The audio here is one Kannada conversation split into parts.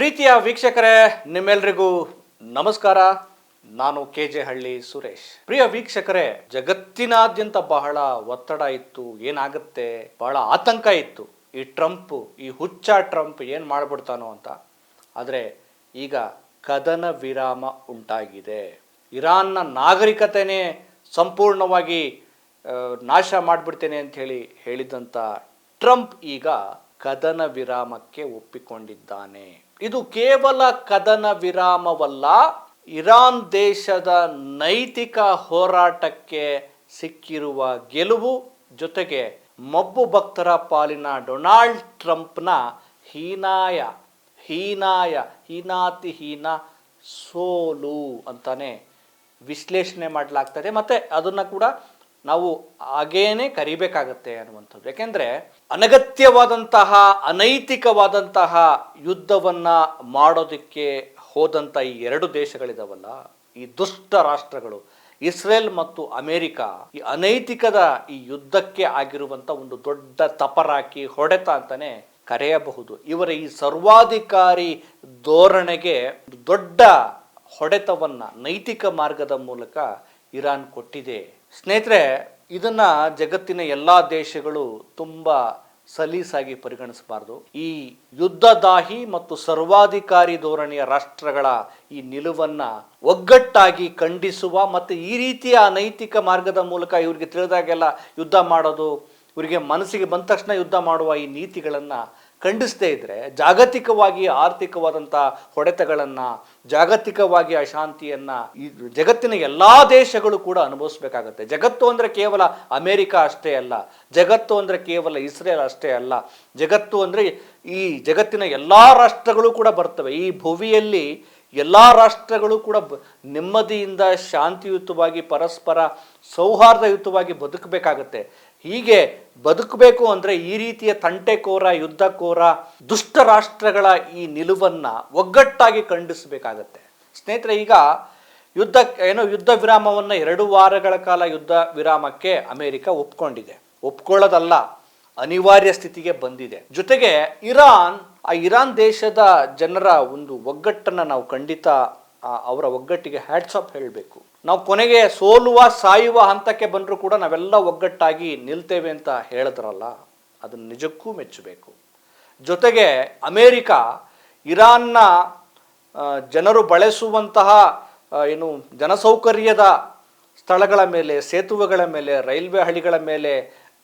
ಪ್ರೀತಿಯ ವೀಕ್ಷಕರೇ, ನಿಮ್ಮೆಲ್ಲರಿಗೂ ನಮಸ್ಕಾರ. ನಾನು KJ ಹಳ್ಳಿ ಸುರೇಶ್. ಪ್ರಿಯ ವೀಕ್ಷಕರೇ, ಜಗತ್ತಿನಾದ್ಯಂತ ಬಹಳ ಒತ್ತಡ ಇತ್ತು. ಏನಾಗುತ್ತೆ, ಬಹಳ ಆತಂಕ ಇತ್ತು. ಈ ಹುಚ್ಚ ಟ್ರಂಪ್ ಏನು ಮಾಡಿಬಿಡ್ತಾನೋ ಅಂತ. ಆದರೆ ಈಗ ಕದನ ವಿರಾಮ ಉಂಟಾಗಿದೆ. ಇರಾನ್ನ ನಾಗರಿಕತೆನೇ ಸಂಪೂರ್ಣವಾಗಿ ನಾಶ ಮಾಡಿಬಿಡ್ತೇನೆ ಅಂತ ಹೇಳಿದಂಥ ಟ್ರಂಪ್ ಈಗ ಕದನ ವಿರಾಮಕ್ಕೆ ಒಪ್ಪಿಕೊಂಡಿದ್ದಾನೆ. ಇದು ಕೇವಲ ಕದನ ವಿರಾಮವಲ್ಲ, ಇರಾನ್ ದೇಶದ ನೈತಿಕ ಹೋರಾಟಕ್ಕೆ ಸಿಕ್ಕಿರುವ ಗೆಲುವು, ಜೊತೆಗೆ ಮಬ್ಬು ಭಕ್ತರ ಪಾಲಿನ ಡೊನಾಲ್ಡ್ ಟ್ರಂಪ್ನ ಹೀನಾತಿಹೀನ ಸೋಲು ಅಂತಾನೆ ವಿಶ್ಲೇಷಣೆ ಮಾಡಲಾಗ್ತದೆ. ಮತ್ತು ಅದನ್ನು ಕೂಡ ನಾವು ಹಾಗೇನೆ ಕರಿಬೇಕಾಗತ್ತೆ ಅನ್ನುವಂಥದ್ದು. ಯಾಕೆಂದರೆ ಅನಗತ್ಯವಾದಂತಹ ಅನೈತಿಕವಾದಂತಹ ಯುದ್ಧವನ್ನು ಮಾಡೋದಕ್ಕೆ ಹೋದಂಥ ಈ ಎರಡು ದೇಶಗಳಿದಾವಲ್ಲ, ಈ ದುಷ್ಟ ರಾಷ್ಟ್ರಗಳು ಇಸ್ರೇಲ್ ಮತ್ತು ಅಮೇರಿಕ, ಈ ಅನೈತಿಕದ ಈ ಯುದ್ಧಕ್ಕೆ ಆಗಿರುವಂಥ ಒಂದು ದೊಡ್ಡ ತಪರಾಕಿ ಹೊಡೆತ ಅಂತಾನೆ ಕರೆಯಬಹುದು. ಇವರ ಈ ಸರ್ವಾಧಿಕಾರಿ ಧೋರಣೆಗೆ ದೊಡ್ಡ ಹೊಡೆತವನ್ನ ನೈತಿಕ ಮಾರ್ಗದ ಮೂಲಕ ಇರಾನ್ ಕೊಟ್ಟಿದೆ. ಸ್ನೇಹಿತರೆ, ಇದನ್ನ ಜಗತ್ತಿನ ಎಲ್ಲ ದೇಶಗಳು ತುಂಬಾ ಸಲೀಸಾಗಿ ಪರಿಗಣಿಸಬಾರದು. ಈ ಯುದ್ಧದಾಹಿ ಮತ್ತು ಸರ್ವಾಧಿಕಾರಿ ಧೋರಣೆಯ ರಾಷ್ಟ್ರಗಳ ಈ ನಿಲುವನ್ನ ಒಗ್ಗಟ್ಟಾಗಿ ಖಂಡಿಸುವ ಮತ್ತು ಈ ರೀತಿಯ ಅನೈತಿಕ ಮಾರ್ಗದ ಮೂಲಕ ಇವರಿಗೆ ತಿಳಿದಾಗೆಲ್ಲ ಯುದ್ಧ ಮಾಡೋದು, ಇವರಿಗೆ ಮನಸ್ಸಿಗೆ ಬಂದ ತಕ್ಷಣ ಯುದ್ಧ ಮಾಡುವ ಈ ನೀತಿಗಳನ್ನು ಖಂಡಿಸದೇ ಇದ್ರೆ ಜಾಗತಿಕವಾಗಿ ಆರ್ಥಿಕವಾದಂಥ ಹೊಡೆತಗಳನ್ನು, ಜಾಗತಿಕವಾಗಿ ಅಶಾಂತಿಯನ್ನು ಈ ಜಗತ್ತಿನ ಎಲ್ಲ ದೇಶಗಳು ಕೂಡ ಅನುಭವಿಸ್ಬೇಕಾಗತ್ತೆ. ಜಗತ್ತು ಅಂದರೆ ಕೇವಲ ಅಮೇರಿಕ ಅಷ್ಟೇ ಅಲ್ಲ, ಜಗತ್ತು ಅಂದರೆ ಕೇವಲ ಇಸ್ರೇಲ್ ಅಷ್ಟೇ ಅಲ್ಲ, ಜಗತ್ತು ಅಂದರೆ ಈ ಜಗತ್ತಿನ ಎಲ್ಲ ರಾಷ್ಟ್ರಗಳು ಕೂಡ ಬರ್ತವೆ. ಈ ಭುವಿಯಲ್ಲಿ ಎಲ್ಲ ರಾಷ್ಟ್ರಗಳು ಕೂಡ ನೆಮ್ಮದಿಯಿಂದ ಶಾಂತಿಯುತವಾಗಿ ಪರಸ್ಪರ ಸೌಹಾರ್ದಯುತವಾಗಿ ಬದುಕಬೇಕಾಗತ್ತೆ. ಹೀಗೆ ಬದುಕಬೇಕು ಅಂದರೆ ಈ ರೀತಿಯ ತಂಟೆಕೋರ, ಯುದ್ಧಕೋರ, ದುಷ್ಟ ರಾಷ್ಟ್ರಗಳ ಈ ನಿಲುವನ್ನು ಒಗ್ಗಟ್ಟಾಗಿ ಖಂಡಿಸಬೇಕಾಗತ್ತೆ. ಸ್ನೇಹಿತರೆ, ಈಗ ಯುದ್ಧ ವಿರಾಮವನ್ನು 2 ವಾರಗಳ ಕಾಲ ಯುದ್ಧ ವಿರಾಮಕ್ಕೆ ಅಮೆರಿಕ ಒಪ್ಕೊಂಡಿದೆ. ಒಪ್ಕೊಳ್ಳೋದಲ್ಲ, ಅನಿವಾರ್ಯ ಸ್ಥಿತಿಗೆ ಬಂದಿದೆ. ಜೊತೆಗೆ ಇರಾನ್ ದೇಶದ ಜನರ ಒಂದು ಒಗ್ಗಟ್ಟನ್ನು ನಾವು ಖಂಡಿತ ಅವರ ಒಗ್ಗಟ್ಟಿಗೆ ಹ್ಯಾಟ್ಸ್ ಆಫ್ ಹೇಳಬೇಕು. ನಾವು ಕೊನೆಗೆ ಸೋಲುವ ಸಾಯುವ ಹಂತಕ್ಕೆ ಬಂದರೂ ಕೂಡ ನಾವೆಲ್ಲ ಒಗ್ಗಟ್ಟಾಗಿ ನಿಲ್ತೇವೆ ಅಂತ ಹೇಳಿದ್ರಲ್ಲ, ಅದನ್ನು ನಿಜಕ್ಕೂ ಮೆಚ್ಚಬೇಕು. ಜೊತೆಗೆ ಅಮೇರಿಕ ಇರಾನ್ನ ಜನರು ಬಳಸುವಂತಹ ಜನಸೌಕರ್ಯದ ಸ್ಥಳಗಳ ಮೇಲೆ, ಸೇತುವೆಗಳ ಮೇಲೆ, ರೈಲ್ವೆ ಹಳಿಗಳ ಮೇಲೆ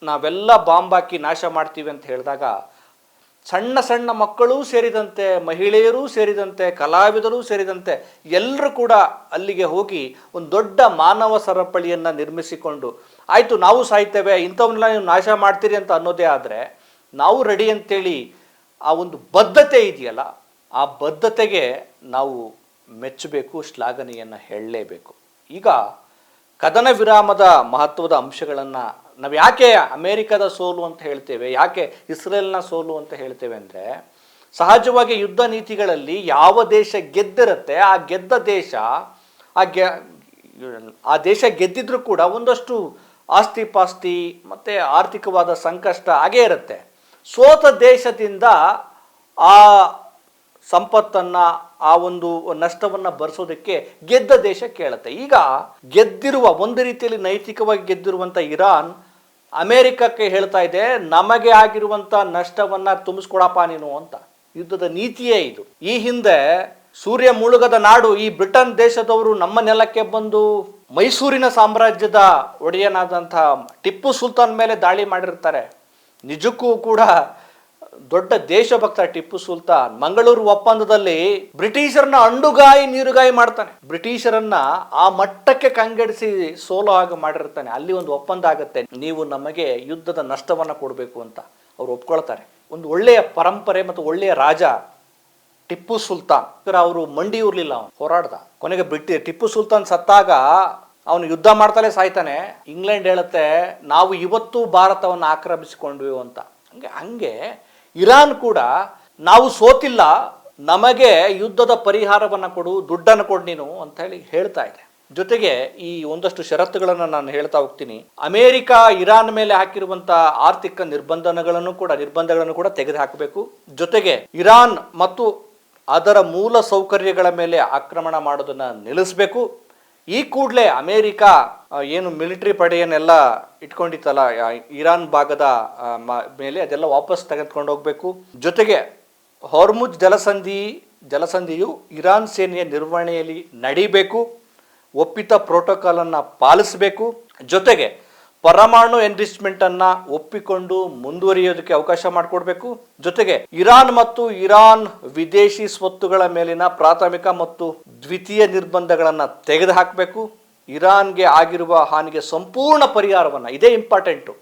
ನಾವೆಲ್ಲ ಬಾಂಬ್ ಹಾಕಿ ನಾಶ ಮಾಡ್ತೀವಿ ಅಂತ ಹೇಳಿದಾಗ ಸಣ್ಣ ಸಣ್ಣ ಮಕ್ಕಳೂ ಸೇರಿದಂತೆ, ಮಹಿಳೆಯರೂ ಸೇರಿದಂತೆ, ಕಲಾವಿದರು ಸೇರಿದಂತೆ ಎಲ್ಲರೂ ಕೂಡ ಅಲ್ಲಿಗೆ ಹೋಗಿ ಒಂದು ದೊಡ್ಡ ಮಾನವ ಸರಪಳಿಯನ್ನು ನಿರ್ಮಿಸಿಕೊಂಡು, ಆಯಿತು ನಾವು ಸಾಯ್ತೇವೆ, ಇಂಥವನ್ನೆಲ್ಲ ನೀವು ನಾಶ ಮಾಡ್ತೀರಿ ಅಂತ ಅನ್ನೋದೇ ಆದರೆ ನಾವು ರೆಡಿ ಅಂತೇಳಿ ಆ ಒಂದು ಬದ್ಧತೆ ಇದೆಯಲ್ಲ, ಆ ಬದ್ಧತೆಗೆ ನಾವು ಮೆಚ್ಚಬೇಕು, ಶ್ಲಾಘನೆಯನ್ನು ಹೇಳಲೇಬೇಕು. ಈಗ ಕದನ ವಿರಾಮದ ಮಹತ್ವದ ಅಂಶಗಳನ್ನು ನಾವು ಯಾಕೆ ಅಮೇರಿಕದ ಸೋಲು ಅಂತ ಹೇಳ್ತೇವೆ, ಯಾಕೆ ಇಸ್ರೇಲ್ನ ಸೋಲು ಅಂತ ಹೇಳ್ತೇವೆ ಅಂದರೆ, ಸಹಜವಾಗಿ ಯುದ್ಧ ನೀತಿಗಳಲ್ಲಿ ಯಾವ ದೇಶ ಗೆದ್ದಿರುತ್ತೆ ಆ ಗೆದ್ದ ದೇಶ ಆ ದೇಶ ಗೆದ್ದಿದ್ರೂ ಕೂಡ ಒಂದಷ್ಟು ಆಸ್ತಿ ಪಾಸ್ತಿ ಮತ್ತು ಆರ್ಥಿಕವಾದ ಸಂಕಷ್ಟ ಹಾಗೇ ಇರುತ್ತೆ. ಸೋತ ದೇಶದಿಂದ ಆ ಸಂಪತ್ತನ್ನು, ಆ ಒಂದು ನಷ್ಟವನ್ನು ಭರಿಸೋದಕ್ಕೆ ಗೆದ್ದ ದೇಶ ಕೇಳುತ್ತೆ. ಈಗ ಗೆದ್ದಿರುವ, ಒಂದು ರೀತಿಯಲ್ಲಿ ನೈತಿಕವಾಗಿ ಗೆದ್ದಿರುವಂಥ ಇರಾನ್ ಅಮೇರಿಕಕ್ಕೆ ಹೇಳ್ತಾ ಇದೆ, ನಮಗೆ ಆಗಿರುವಂಥ ನಷ್ಟವನ್ನು ತುಂಬಿಸ್ಕೊಡಪ್ಪ ನೀನು ಅಂತ. ಯುದ್ಧದ ನೀತಿಯೇ ಇದು. ಈ ಹಿಂದೆ ಸೂರ್ಯ ಮುಳುಗದ ನಾಡು ಈ ಬ್ರಿಟನ್ ದೇಶದವರು ನಮ್ಮ ನೆಲಕ್ಕೆ ಬಂದು ಮೈಸೂರಿನ ಸಾಮ್ರಾಜ್ಯದ ಒಡೆಯನಾದಂಥ ಟಿಪ್ಪು ಸುಲ್ತಾನ್ ಮೇಲೆ ದಾಳಿ ಮಾಡಿರ್ತಾರೆ. ನಿಜಕ್ಕೂ ಕೂಡ ದೊಡ್ಡ ದೇಶಭಕ್ತ ಟಿಪ್ಪು ಸುಲ್ತಾನ್. ಮಂಗಳೂರು ಒಪ್ಪಂದದಲ್ಲಿ ಬ್ರಿಟಿಷರನ್ನ ಅಂಡುಗಾಯಿ ನೀರುಗಾಯಿ ಮಾಡ್ತಾನೆ. ಬ್ರಿಟಿಷರನ್ನ ಆ ಮಟ್ಟಕ್ಕೆ ಕಂಗೆಡಿಸಿ ಸೋಲೋ ಹಾಗೆ ಮಾಡಿರ್ತಾನೆ. ಅಲ್ಲಿ ಒಂದು ಒಪ್ಪಂದ ಆಗುತ್ತೆ, ನೀವು ನಮಗೆ ಯುದ್ಧದ ನಷ್ಟವನ್ನ ಕೊಡಬೇಕು ಅಂತ. ಅವ್ರು ಒಪ್ಕೊಳ್ತಾರೆ. ಒಂದು ಒಳ್ಳೆಯ ಪರಂಪರೆ ಮತ್ತು ಒಳ್ಳೆಯ ರಾಜ ಟಿಪ್ಪು ಸುಲ್ತಾನ್. ಅವರು ಮಂಡಿ ಇರ್ಲಿಲ್ಲ, ಅವನು ಹೋರಾಡ್ದ. ಕೊನೆಗೆ ಟಿಪ್ಪು ಸುಲ್ತಾನ್ ಸತ್ತಾಗ ಅವನು ಯುದ್ಧ ಮಾಡ್ತಾನೆ ಸಾಯ್ತಾನೆ. ಇಂಗ್ಲೆಂಡ್ ಹೇಳುತ್ತೆ, ನಾವು ಇವತ್ತು ಭಾರತವನ್ನು ಆಕ್ರಮಿಸಿಕೊಂಡ್ವಿ ಅಂತ. ಹಂಗೆ ಇರಾನ್ ಕೂಡ ನಾವು ಸೋತಿಲ್ಲ, ನಮಗೆ ಯುದ್ಧದ ಪರಿಹಾರವನ್ನು ಕೊಡು, ದುಡ್ಡನ್ನು ಕೊಡು ನೀನು ಅಂತ ಹೇಳ್ತಾ ಇದೆ. ಜೊತೆಗೆ ಈ ಒಂದಷ್ಟು ಷರತ್ತುಗಳನ್ನು ನಾನು ಹೇಳ್ತಾ ಹೋಗ್ತೀನಿ. ಅಮೇರಿಕ ಇರಾನ್ ಮೇಲೆ ಹಾಕಿರುವಂಥ ಆರ್ಥಿಕ ನಿರ್ಬಂಧಗಳನ್ನು ಕೂಡ ತೆಗೆದು ಹಾಕಬೇಕು. ಜೊತೆಗೆ ಇರಾನ್ ಮತ್ತು ಅದರ ಮೂಲ ಸೌಕರ್ಯಗಳ ಮೇಲೆ ಆಕ್ರಮಣ ಮಾಡೋದನ್ನು ನಿಲ್ಲಿಸಬೇಕು. ಈ ಕೂಡಲೇ ಅಮೇರಿಕಾ ಏನು ಮಿಲಿಟರಿ ಪಡೆಯನ್ನೆಲ್ಲ ಇಟ್ಕೊಂಡಿತ್ತಲ್ಲ ಇರಾನ್ ಭಾಗದ ಮೇಲೆ ಅದೆಲ್ಲ ವಾಪಸ್ ತೆಗೆದುಕೊಂಡು ಹೋಗಬೇಕು. ಜೊತೆಗೆ ಹಾರ್ಮುಜ್ ಜಲಸಂಧಿಯು ಇರಾನ್ ಸೇನೆಯ ನಿರ್ವಹಣೆಯಲ್ಲಿ ನಡೀಬೇಕು. ಒಪ್ಪಿತ ಪ್ರೋಟೋಕಾಲನ್ನು ಪಾಲಿಸಬೇಕು. ಜೊತೆಗೆ ಪರಮಾಣು ಎನ್ರಿಚ್ಮೆಂಟನ್ನು ಒಪ್ಪಿಕೊಂಡು ಮುಂದುವರಿಯೋದಕ್ಕೆ ಅವಕಾಶ ಮಾಡಿಕೊಡ್ಬೇಕು. ಜೊತೆಗೆ ಇರಾನ್ ಮತ್ತು ಇರಾನ್ ವಿದೇಶಿ ಸ್ವತ್ತುಗಳ ಮೇಲಿನ ಪ್ರಾಥಮಿಕ ಮತ್ತು ದ್ವಿತೀಯ ನಿರ್ಬಂಧಗಳನ್ನು ತೆಗೆದುಹಾಕಬೇಕು. ಇರಾನ್ಗೆ ಆಗಿರುವ ಹಾನಿಗೆ ಸಂಪೂರ್ಣ ಪರಿಹಾರವನ್ನು, ಇದೇ ಇಂಪಾರ್ಟೆಂಟು,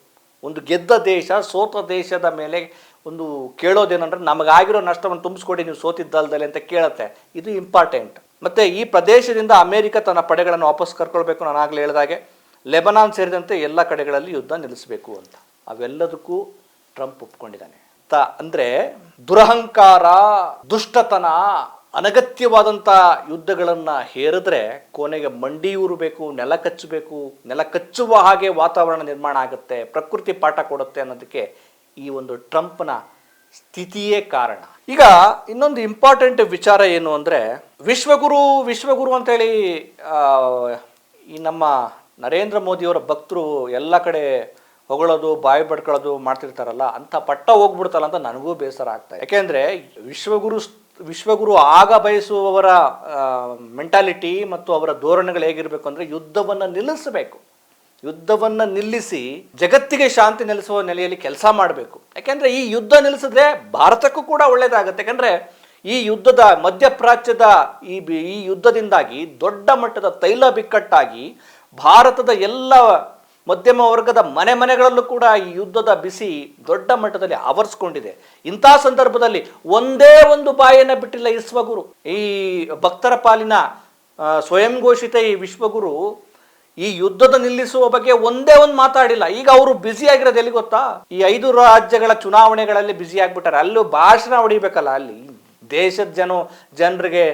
ಒಂದು ಗೆದ್ದ ದೇಶ ಸೋತ ದೇಶದ ಮೇಲೆ ಒಂದು ಕೇಳೋದೇನಂದ್ರೆ ನಮಗಾಗಿರೋ ನಷ್ಟವನ್ನು ತುಂಬಿಸ್ಕೊಡಿ ನೀವು ಸೋತಿದ್ದಲ್ದಲ್ಲಿ ಅಂತ ಕೇಳುತ್ತೆ. ಇದು ಇಂಪಾರ್ಟೆಂಟ್. ಮತ್ತು ಈ ಪ್ರದೇಶದಿಂದ ಅಮೆರಿಕ ತನ್ನ ಪಡೆಗಳನ್ನು ವಾಪಸ್ ಕರ್ಕೊಳ್ಬೇಕು. ನಾನು ಆಗಲೇ ಹೇಳಿದಾಗೆ ಲೆಬನಾನ್ ಸೇರಿದಂತೆ ಎಲ್ಲ ಕಡೆಗಳಲ್ಲಿ ಯುದ್ಧ ನಿಲ್ಲಿಸಬೇಕು ಅಂತ. ಅವೆಲ್ಲದಕ್ಕೂ ಟ್ರಂಪ್ ಒಪ್ಕೊಂಡಿದ್ದಾನೆ. ಅಂದರೆ ದುರಹಂಕಾರ, ದುಷ್ಟತನ, ಅನಗತ್ಯವಾದಂಥ ಯುದ್ಧಗಳನ್ನು ಹೇರಿದ್ರೆ ಕೊನೆಗೆ ಮಂಡಿಯೂರಬೇಕು, ನೆಲ ಕಚ್ಚಬೇಕು, ನೆಲ ಕಚ್ಚುವ ಹಾಗೆ ವಾತಾವರಣ ನಿರ್ಮಾಣ ಆಗುತ್ತೆ, ಪ್ರಕೃತಿ ಪಾಠ ಕೊಡುತ್ತೆ ಅನ್ನೋದಕ್ಕೆ ಈ ಒಂದು ಟ್ರಂಪ್ನ ಸ್ಥಿತಿಯೇ ಕಾರಣ. ಈಗ ಇನ್ನೊಂದು ಇಂಪಾರ್ಟೆಂಟ್ ವಿಚಾರ ಏನು ಅಂದರೆ ವಿಶ್ವಗುರು ಅಂತೇಳಿ ಈ ನಮ್ಮ ನರೇಂದ್ರ ಮೋದಿಯವರ ಭಕ್ತರು ಎಲ್ಲ ಕಡೆ ಹೊಗಳೋದು ಬಾಯಿ ಬಡ್ಕೊಳ್ಳೋದು ಮಾಡ್ತಿರ್ತಾರಲ್ಲ, ಅಂಥ ಪಟ್ಟ ಹೋಗ್ಬಿಡ್ತಲ್ಲ ಅಂತ ನನಗೂ ಬೇಸರ ಆಗ್ತಾಯಿದೆ. ಯಾಕೆಂದರೆ ವಿಶ್ವಗುರು ಆಗ ಬಯಸುವವರ ಮೆಂಟಾಲಿಟಿ ಮತ್ತು ಅವರ ಧೋರಣೆಗಳು ಹೇಗಿರಬೇಕು ಅಂದರೆ ಯುದ್ಧವನ್ನು ನಿಲ್ಲಿಸಬೇಕು, ಯುದ್ಧವನ್ನು ನಿಲ್ಲಿಸಿ ಜಗತ್ತಿಗೆ ಶಾಂತಿ ನೆಲೆಸುವ ನೆಲೆಯಲ್ಲಿ ಕೆಲಸ ಮಾಡಬೇಕು. ಯಾಕೆಂದರೆ ಈ ಯುದ್ಧ ನಿಲ್ಲಿಸಿದ್ರೆ ಭಾರತಕ್ಕೂ ಕೂಡ ಒಳ್ಳೆಯದಾಗುತ್ತೆ. ಯಾಕೆಂದರೆ ಈ ಯುದ್ಧದ ಮಧ್ಯಪ್ರಾಚ್ಯದ ಈ ಯುದ್ಧದಿಂದಾಗಿ ದೊಡ್ಡ ಮಟ್ಟದ ತೈಲ ಬಿಕ್ಕಟ್ಟಾಗಿ ಭಾರತದ ಎಲ್ಲ ಮಧ್ಯಮ ವರ್ಗದ ಮನೆಗಳಲ್ಲೂ ಕೂಡ ಈ ಯುದ್ಧದ ಬಿಸಿ ದೊಡ್ಡ ಮಟ್ಟದಲ್ಲಿ ಆವರಿಸ್ಕೊಂಡಿದೆ. ಇಂಥ ಸಂದರ್ಭದಲ್ಲಿ ಒಂದೇ ಒಂದು ಬಾಯನ್ನು ಬಿಟ್ಟಿಲ್ಲ ವಿಶ್ವಗುರು. ಈ ಭಕ್ತರ ಪಾಲಿನ ಸ್ವಯಂ ಘೋಷಿತ ಈ ವಿಶ್ವಗುರು ಈ ಯುದ್ಧದ ನಿಲ್ಲಿಸುವ ಬಗ್ಗೆ ಒಂದೇ ಒಂದು ಮಾತಾಡಿಲ್ಲ. ಈಗ ಅವರು ಬ್ಯುಸಿ ಆಗಿರೋದು ಎಲ್ಲಿ ಗೊತ್ತಾ? ಈ 5 ರಾಜ್ಯಗಳ ಚುನಾವಣೆಗಳಲ್ಲಿ ಬ್ಯುಸಿ ಆಗಿಬಿಟ್ಟಾರೆ. ಅಲ್ಲೂ ಭಾಷಣ ಹೊಡಿಬೇಕಲ್ಲ, ಅಲ್ಲಿ ದೇಶದ ಜನರಿಗೆ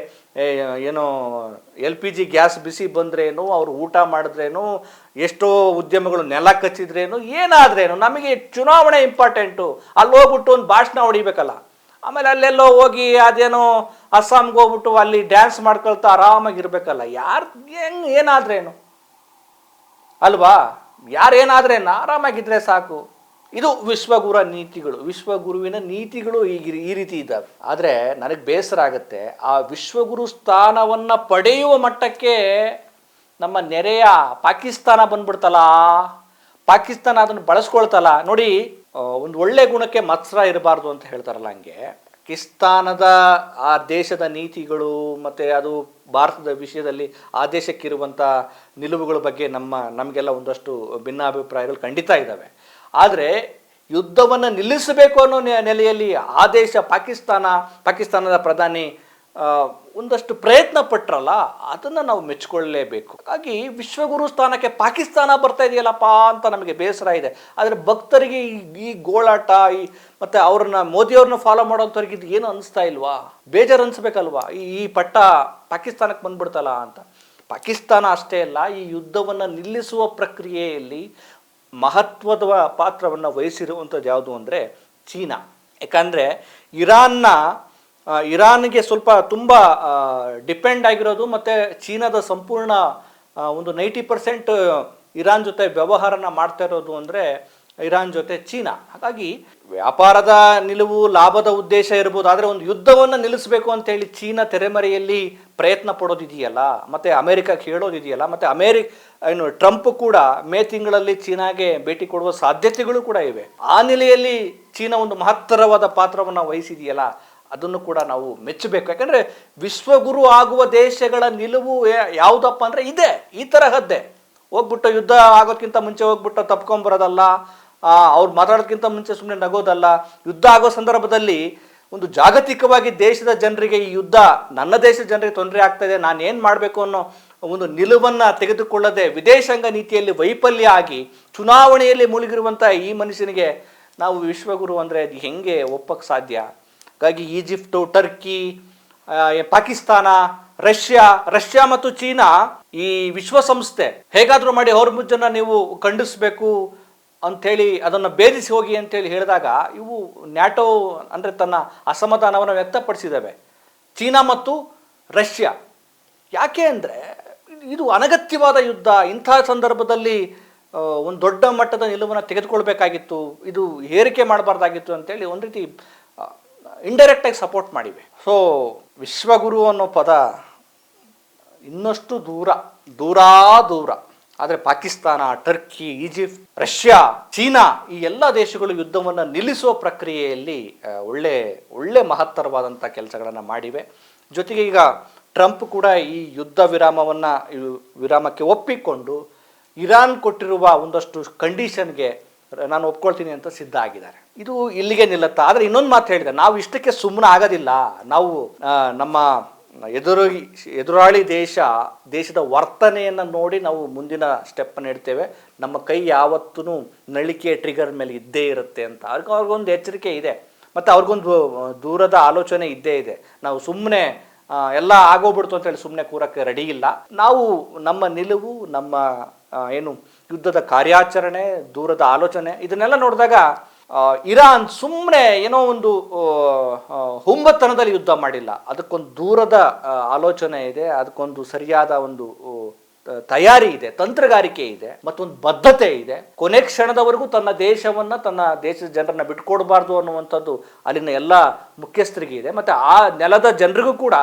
ಏನೋ LPG ಗ್ಯಾಸ್ ಬಿಸಿ ಬಂದ್ರೇನು, ಅವರು ಊಟ ಮಾಡಿದ್ರೇನು, ಎಷ್ಟೋ ಉದ್ಯಮಗಳು ನೆಲ ಕಚ್ಚಿದ್ರೇನು, ಏನಾದ್ರೇನು, ನಮಗೆ ಚುನಾವಣೆ ಇಂಪಾರ್ಟೆಂಟು. ಅಲ್ಲಿ ಹೋಗ್ಬಿಟ್ಟು ಒಂದು ಭಾಷಣ ಹೊಡಿಬೇಕಲ್ಲ. ಆಮೇಲೆ ಅಲ್ಲೆಲ್ಲೋ ಹೋಗಿ ಅದೇನೋ ಅಸ್ಸಾಂಗೆ ಹೋಗ್ಬಿಟ್ಟು ಅಲ್ಲಿ ಡ್ಯಾನ್ಸ್ ಮಾಡ್ಕೊಳ್ತಾ ಆರಾಮಾಗಿರ್ಬೇಕಲ್ಲ. ಏನಾದ್ರೇನು ಅಲ್ವಾ? ಯಾರೇನಾದ್ರೇನು ಆರಾಮಾಗಿದ್ರೆ ಸಾಕು. ಇದು ವಿಶ್ವಗುರುವಿನ ನೀತಿಗಳು ಈ ರೀತಿ ಇದ್ದಾವೆ. ಆದರೆ ನನಗೆ ಬೇಸರ ಆಗುತ್ತೆ, ಆ ವಿಶ್ವಗುರು ಸ್ಥಾನವನ್ನು ಪಡೆಯುವ ಮಟ್ಟಕ್ಕೆ ನಮ್ಮ ನೆರೆಯ ಪಾಕಿಸ್ತಾನ ಬಂದ್ಬಿಡ್ತಲ್ಲ. ಪಾಕಿಸ್ತಾನ ಅದನ್ನು ಬಳಸ್ಕೊಳ್ತಲ್ಲ. ನೋಡಿ, ಒಂದು ಒಳ್ಳೆ ಗುಣಕ್ಕೆ ಮತ್ಸರ ಇರಬಾರ್ದು ಅಂತ ಹೇಳ್ತಾರಲ್ಲ, ಹಂಗೆ ಪಾಕಿಸ್ತಾನದ ಆ ದೇಶದ ನೀತಿಗಳು ಮತ್ತು ಅದು ಭಾರತದ ವಿಷಯದಲ್ಲಿ ಆ ದೇಶಕ್ಕಿರುವಂಥ ನಿಲುವುಗಳ ಬಗ್ಗೆ ನಮಗೆಲ್ಲ ಒಂದಷ್ಟು ಭಿನ್ನಾಭಿಪ್ರಾಯಗಳು ಖಂಡಿತ ಇದ್ದಾವೆ. ಆದರೆ ಯುದ್ಧವನ್ನು ನಿಲ್ಲಿಸಬೇಕು ಅನ್ನೋ ನೆಲೆಯಲ್ಲಿ ಆ ದೇಶ ಪಾಕಿಸ್ತಾನದ ಪ್ರಧಾನಿ ಒಂದಷ್ಟು ಪ್ರಯತ್ನ ಪಟ್ರಲ್ಲ, ಅದನ್ನು ನಾವು ಮೆಚ್ಚಿಕೊಳ್ಳಲೇಬೇಕು. ಹಾಗಾಗಿ ವಿಶ್ವಗುರು ಸ್ಥಾನಕ್ಕೆ ಪಾಕಿಸ್ತಾನ ಬರ್ತಾ ಇದೆಯಲ್ಲಪ್ಪ ಅಂತ ನಮಗೆ ಬೇಸರ ಇದೆ. ಆದರೆ ಭಕ್ತರಿಗೆ ಈ ಗೋಳಾಟ ಮತ್ತು ಮೋದಿಯವ್ರನ್ನ ಫಾಲೋ ಮಾಡೋಂಥವ್ರಿಗೆ ಇದು ಏನು ಅನಿಸ್ತಾ ಇಲ್ವಾ? ಬೇಜಾರು ಅನಿಸ್ಬೇಕಲ್ವಾ? ಈ ಪಟ್ಟ ಪಾಕಿಸ್ತಾನಕ್ಕೆ ಬಂದ್ಬಿಡ್ತಲ್ಲ ಅಂತ. ಪಾಕಿಸ್ತಾನ ಅಷ್ಟೇ ಅಲ್ಲ, ಈ ಯುದ್ಧವನ್ನು ನಿಲ್ಲಿಸುವ ಪ್ರಕ್ರಿಯೆಯಲ್ಲಿ ಮಹತ್ವದ ಪಾತ್ರವನ್ನು ವಹಿಸಿರುವಂಥದ್ದು ಯಾವುದು ಅಂದರೆ ಚೀನಾ. ಯಾಕಂದರೆ ಇರಾನ್ಗೆ ತುಂಬ ಡಿಪೆಂಡ್ ಆಗಿರೋದು, ಮತ್ತು ಚೀನಾದ ಸಂಪೂರ್ಣ ಒಂದು 90% ಇರಾನ್ ಜೊತೆ ವ್ಯವಹಾರನ ಮಾಡ್ತಾ ಇರೋದು ಅಂದರೆ ಇರಾನ್ ಜೊತೆ ಚೀನಾ. ಹಾಗಾಗಿ ವ್ಯಾಪಾರದ ನಿಲುವು, ಲಾಭದ ಉದ್ದೇಶ ಇರ್ಬೋದು, ಆದರೆ ಒಂದು ಯುದ್ಧವನ್ನು ನಿಲ್ಲಿಸಬೇಕು ಅಂತೇಳಿ ಚೀನಾ ತೆರೆಮರೆಯಲ್ಲಿ ಪ್ರಯತ್ನ ಪಡೋದಿದೆಯಲ್ಲ, ಮತ್ತು ಅಮೇರಿಕಕ್ಕೆ ಹೇಳೋದಿದೆಯಲ್ಲ, ಮತ್ತು ಟ್ರಂಪ್ ಕೂಡ ಮೇ ತಿಂಗಳಲ್ಲಿ ಚೀನಾಗೆ ಭೇಟಿ ಕೊಡುವ ಸಾಧ್ಯತೆಗಳು ಕೂಡ ಇವೆ. ಆ ನೆಲೆಯಲ್ಲಿ ಚೀನಾ ಒಂದು ಮಹತ್ತರವಾದ ಪಾತ್ರವನ್ನು ವಹಿಸಿದೆಯಲ್ಲ, ಅದನ್ನು ಕೂಡ ನಾವು ಮೆಚ್ಚಬೇಕು. ಯಾಕಂದರೆ ವಿಶ್ವಗುರು ಆಗುವ ದೇಶಗಳ ನಿಲುವು ಯಾವುದಪ್ಪ ಅಂದರೆ ಈ ತರಹದ್ದೇ. ಹೋಗ್ಬಿಟ್ಟು ಯುದ್ಧ ಆಗೋದಕ್ಕಿಂತ ಮುಂಚೆ ಹೋಗ್ಬಿಟ್ಟು ತಪ್ಕೊಂಬರೋದಲ್ಲ, ಅವ್ರು ಮಾತಾಡೋದಕ್ಕಿಂತ ಮುಂಚೆ ಸುಮ್ಮನೆ ನಗೋದಲ್ಲ. ಯುದ್ಧ ಆಗೋ ಸಂದರ್ಭದಲ್ಲಿ ಒಂದು ಜಾಗತಿಕವಾಗಿ ದೇಶದ ಜನರಿಗೆ ಈ ಯುದ್ಧ ನನ್ನ ದೇಶದ ಜನರಿಗೆ ತೊಂದರೆ ಆಗ್ತಾ ಇದೆ, ನಾನು ಏನು ಮಾಡಬೇಕು ಅನ್ನೋ ಒಂದು ನಿಲುವನ್ನು ತೆಗೆದುಕೊಳ್ಳದೆ ವಿದೇಶಾಂಗ ನೀತಿಯಲ್ಲಿ ವೈಫಲ್ಯ ಆಗಿ ಚುನಾವಣೆಯಲ್ಲಿ ಮುಳುಗಿರುವಂಥ ಈ ಮನುಷ್ಯನಿಗೆ ನಾವು ವಿಶ್ವಗುರು ಅಂದರೆ ಅದು ಹೆಂಗೆ ಒಪ್ಪಕ್ಕೆ ಸಾಧ್ಯ? ಹಾಗಾಗಿ ಈಜಿಪ್ಟು, ಟರ್ಕಿ, ಪಾಕಿಸ್ತಾನ, ರಷ್ಯಾ ಮತ್ತು ಚೀನಾ ಈ ವಿಶ್ವಸಂಸ್ಥೆ ಹೇಗಾದರೂ ಮಾಡಿ ಹಾರ್ಮುಜನ್ನು ನೀವು ಖಂಡಿಸಬೇಕು ಅಂಥೇಳಿ ಅದನ್ನು ಭೇದಿಸಿ ಹೋಗಿ ಅಂತೇಳಿ ಹೇಳಿದಾಗ ಇವು ನ್ಯಾಟೋ ಅಂದರೆ ತನ್ನ ಅಸಮಾಧಾನವನ್ನು ವ್ಯಕ್ತಪಡಿಸಿದ್ದಾವೆ. ಚೀನಾ ಮತ್ತು ರಷ್ಯಾ. ಯಾಕೆ ಅಂದರೆ ಇದು ಅನಗತ್ಯವಾದ ಯುದ್ಧ. ಇಂಥ ಸಂದರ್ಭದಲ್ಲಿ ಒಂದು ದೊಡ್ಡ ಮಟ್ಟದ ನಿಲುವನ್ನು ತೆಗೆದುಕೊಳ್ಬೇಕಾಗಿತ್ತು, ಇದು ಹೇರಿಕೆ ಮಾಡಬಾರ್ದಾಗಿತ್ತು ಅಂತೇಳಿ ಒಂದು ರೀತಿ ಇಂಡೈರೆಕ್ಟಾಗಿ ಸಪೋರ್ಟ್ ಮಾಡಿವೆ. ಸೊ ವಿಶ್ವಗುರು ಅನ್ನೋ ಪದ ಇನ್ನಷ್ಟು ದೂರ ದೂರ. ಆದರೆ Pakistan, Turkey, Egypt, Russia, China ಈ ಎಲ್ಲ ದೇಶಗಳು ಯುದ್ಧವನ್ನು ನಿಲ್ಲಿಸುವ ಪ್ರಕ್ರಿಯೆಯಲ್ಲಿ ಒಳ್ಳೆ ಮಹತ್ತರವಾದಂಥ ಕೆಲಸಗಳನ್ನು ಮಾಡಿವೆ. ಜೊತೆಗೆ ಈಗ ಟ್ರಂಪ್ ಕೂಡ ಈ ಯುದ್ಧ ವಿರಾಮಕ್ಕೆ ಒಪ್ಪಿಕೊಂಡು ಇರಾನ್ ಕೊಟ್ಟಿರುವ ಒಂದಷ್ಟು ಕಂಡೀಷನ್ಗೆ ನಾನು ಒಪ್ಕೊಳ್ತೀನಿ ಅಂತ ಸಿದ್ಧ ಆಗಿದ್ದಾರೆ. ಇದು ಇಲ್ಲಿಗೆ ನಿಲ್ಲುತ್ತಾ? ಆದರೆ ಇನ್ನೊಂದು ಮಾತು ಹೇಳಿದೆ, ನಾವು ಇಷ್ಟಕ್ಕೆ ಸುಮ್ಮನೆ ಆಗೋದಿಲ್ಲ. ನಾವು ನಮ್ಮ ಎದುರಾಳಿ ದೇಶದ ವರ್ತನೆಯನ್ನು ನೋಡಿ ನಾವು ಮುಂದಿನ ಸ್ಟೆಪ್ಪನ್ನು ಇಡ್ತೇವೆ. ನಮ್ಮ ಕೈ ಯಾವತ್ತೂ ನಳಿಕೆ ಟ್ರಿಗರ್ ಮೇಲೆ ಇದ್ದೇ ಇರುತ್ತೆ ಅಂತ ಅವ್ರಿಗೊಂದು ಎಚ್ಚರಿಕೆ ಇದೆ, ಮತ್ತು ಅವ್ರಿಗೊಂದು ದೂರದ ಆಲೋಚನೆ ಇದ್ದೇ ಇದೆ. ನಾವು ಸುಮ್ಮನೆ ಎಲ್ಲ ಆಗೋಗ್ಬಿಡ್ತು ಅಂತೇಳಿ ಸುಮ್ಮನೆ ಕೂರಕ್ಕೆ ರೆಡಿ ಇಲ್ಲ. ನಾವು ನಮ್ಮ ನಿಲುವು, ನಮ್ಮ ಏನು ಯುದ್ಧದ ಕಾರ್ಯಾಚರಣೆ, ದೂರದ ಆಲೋಚನೆ ಇದನ್ನೆಲ್ಲ ನೋಡಿದಾಗ ಇರಾನ್ ಸುಮ್ಮನೆ ಏನೋ ಒಂದು ಹುಂಬತನದಲ್ಲಿ ಯುದ್ಧ ಮಾಡಿಲ್ಲ. ಅದಕ್ಕೊಂದು ದೂರದ ಆಲೋಚನೆ ಇದೆ, ಅದಕ್ಕೊಂದು ಸರಿಯಾದ ಒಂದು ತಯಾರಿ ಇದೆ, ತಂತ್ರಗಾರಿಕೆ ಇದೆ, ಮತ್ತೊಂದು ಬದ್ಧತೆ ಇದೆ. ಕೊನೆ ಕ್ಷಣದವರೆಗೂ ತನ್ನ ದೇಶವನ್ನು, ತನ್ನ ದೇಶದ ಜನರನ್ನ ಬಿಟ್ಕೊಡ್ಬಾರ್ದು ಅನ್ನುವಂಥದ್ದು ಅಲ್ಲಿನ ಎಲ್ಲ ಮುಖ್ಯಸ್ಥರಿಗೆ ಇದೆ. ಮತ್ತು ಆ ನೆಲದ ಜನರಿಗೂ ಕೂಡ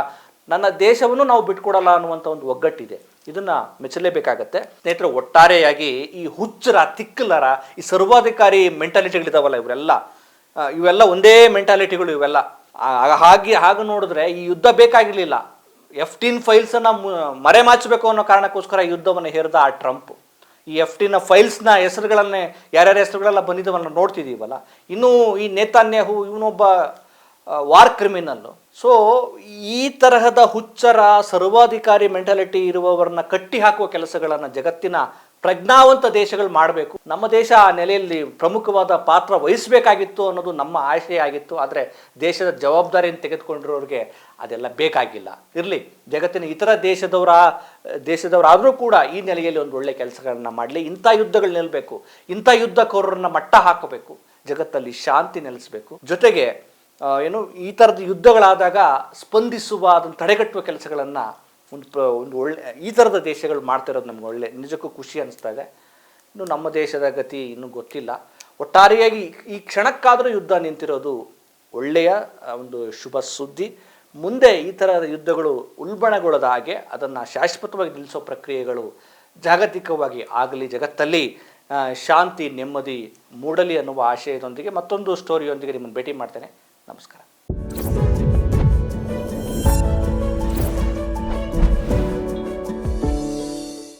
ನನ್ನ ದೇಶವನ್ನು ನಾವು ಬಿಟ್ಕೊಡಲ್ಲ ಅನ್ನುವಂಥ ಒಂದು ಒಗ್ಗಟ್ಟಿದೆ. ಇದನ್ನು ಮೆಚ್ಚಲೇಬೇಕಾಗತ್ತೆ. ಸ್ನೇಹಿತರೆ, ಒಟ್ಟಾರೆಯಾಗಿ ಈ ಹುಚ್ಚರ, ತಿಕ್ಕಲರ, ಈ ಸರ್ವಾಧಿಕಾರಿ ಮೆಂಟಾಲಿಟಿಗಳಿದಾವಲ್ಲ ಇವೆಲ್ಲ ಒಂದೇ ಮೆಂಟಾಲಿಟಿಗಳು ಇವೆಲ್ಲ. ಹಾಗೆ ನೋಡಿದ್ರೆ ಈ ಯುದ್ಧ ಬೇಕಾಗಿರಲಿಲ್ಲ. F-18 ಫೈಲ್ಸನ್ನು ಮರೆಮಾಚಬೇಕು ಅನ್ನೋ ಕಾರಣಕ್ಕೋಸ್ಕರ ಈ ಯುದ್ಧವನ್ನು ಹೇರಿದ ಆ ಟ್ರಂಪ್. ಈ F-18 ಫೈಲ್ಸ್ನ ಹೆಸರುಗಳನ್ನೇ ಯಾರ್ಯಾರ ಹೆಸರುಗಳೆಲ್ಲ ಬಂದಿದ್ದವನ್ನ ನೋಡ್ತಿದ್ದೀವಲ್ಲ. ಇನ್ನೂ ಈ ನೇತಾನ್ಯಾಹು ಇವನೊಬ್ಬ ವಾರ್ ಕ್ರಿಮಿನಲ್ಲು. ಸೊ ಈ ತರಹದ ಹುಚ್ಚರ, ಸರ್ವಾಧಿಕಾರಿ ಮೆಂಟಾಲಿಟಿ ಇರುವವರನ್ನ ಕಟ್ಟಿ ಹಾಕುವ ಕೆಲಸಗಳನ್ನು ಜಗತ್ತಿನ ಪ್ರಜ್ಞಾವಂತ ದೇಶಗಳು ಮಾಡಬೇಕು. ನಮ್ಮ ದೇಶ ಆ ನೆಲೆಯಲ್ಲಿ ಪ್ರಮುಖವಾದ ಪಾತ್ರ ವಹಿಸಬೇಕಾಗಿತ್ತು ಅನ್ನೋದು ನಮ್ಮ ಆಶಯ ಆಗಿತ್ತು. ಆದರೆ ದೇಶದ ಜವಾಬ್ದಾರಿಯನ್ನು ತೆಗೆದುಕೊಂಡಿರೋರಿಗೆ ಅದೆಲ್ಲ ಬೇಕಾಗಿಲ್ಲ. ಇರಲಿ, ಜಗತ್ತಿನ ಇತರ ದೇಶದವರಾದರೂ ಕೂಡ ಈ ನೆಲೆಯಲ್ಲಿ ಒಂದು ಒಳ್ಳೆ ಕೆಲಸಗಳನ್ನ ಮಾಡಲಿ. ಇಂಥ ಯುದ್ಧಗಳು ನಿಲ್ಲಬೇಕು, ಇಂಥ ಯುದ್ಧಕೋರರನ್ನ ಮಟ್ಟ ಹಾಕಬೇಕು, ಜಗತ್ತಲ್ಲಿ ಶಾಂತಿ ನೆಲೆಸಬೇಕು. ಜೊತೆಗೆ ಈ ಥರದ ಯುದ್ಧಗಳಾದಾಗ ಸ್ಪಂದಿಸುವ, ಅದನ್ನು ತಡೆಗಟ್ಟುವ ಕೆಲಸಗಳನ್ನು ಒಂದು ಒಳ್ಳೆ ಈ ಥರದ ದೇಶಗಳು ಮಾಡ್ತಿರೋದು ನಮ್ಗೆ ನಿಜಕ್ಕೂ ಖುಷಿ ಅನಿಸ್ತಾ ಇದೆ. ಇನ್ನು ನಮ್ಮ ದೇಶದ ಗತಿ ಇನ್ನೂ ಗೊತ್ತಿಲ್ಲ. ಒಟ್ಟಾರೆಯಾಗಿ ಈ ಕ್ಷಣಕ್ಕಾದರೂ ಯುದ್ಧ ನಿಂತಿರೋದು ಒಳ್ಳೆಯ ಒಂದು ಶುಭ ಸುದ್ದಿ. ಮುಂದೆ ಈ ಥರದ ಯುದ್ಧಗಳು ಉಲ್ಬಣಗೊಳ್ಳದ ಹಾಗೆ ಅದನ್ನು ಶಾಶ್ವತವಾಗಿ ನಿಲ್ಲಿಸೋ ಪ್ರಕ್ರಿಯೆಗಳು ಜಾಗತಿಕವಾಗಿ ಆಗಲಿ, ಜಗತ್ತಲ್ಲಿ ಶಾಂತಿ, ನೆಮ್ಮದಿ ಮೂಡಲಿ ಅನ್ನುವ ಆಶಯದೊಂದಿಗೆ ಮತ್ತೊಂದು ಸ್ಟೋರಿಯೊಂದಿಗೆ ನಿಮ್ಮನ್ನು ಭೇಟಿ ಮಾಡ್ತೇನೆ. ನಮಸ್ಕಾರ.